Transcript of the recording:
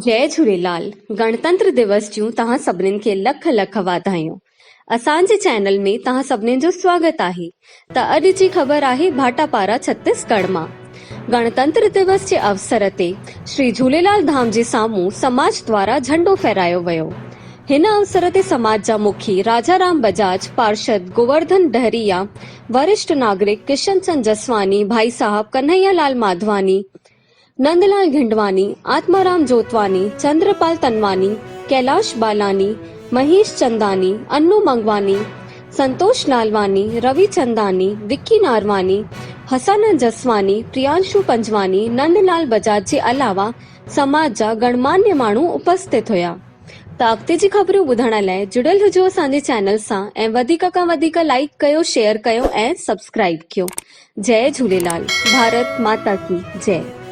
जय झूलेलाल। गणतंत्र दिवस जूं तव्हां सभिनीनि खे लख लख वाधायूं। असांजे चैनल में तव्हां सभिनीनि जो स्वागत आहे। त अॼु जी ख़बर आहे भाटापारा छत्तीसगढ़ मां। गणतंत्र दिवस जे अवसर ते श्री झूलेलाल धाम जे साम्हूं समाज द्वारा झंडो फहरायो वियो। हिन अवसर ते समाज जा मुखी राजाराम बजाज, पार्षद गोवर्धन डहरिया, वरिष्ठ नागरिक किशन चंद जसवानी, भाई साहब कन्हैयालाल माधवानी, नंदलाल घिंडवानी, आत्माराम जोतवानी, चंद्रपाल तनवानी, कैलाश बालानी, महेश चंदानी, अन्नू मंगवानी, संतोष लालवानी, रवि चंदानी, विक्की नारवानी, हसन जसवानी, प्रियांशु पंजवानी, नंदलाल बजाज जे अलावा समाज जा गणमान्य माण्हू उपस्थित हुया। त अॻिते जी ख़बरूं ॿुधण लाइ जुड़ियल हुजो असांजे चैनल सां ऐं वधीक खां वधीक लाइक कयो, शेयर कयो ऐं सब्सक्राइब कयो। जय झूलेलाल। भारत माता की जय।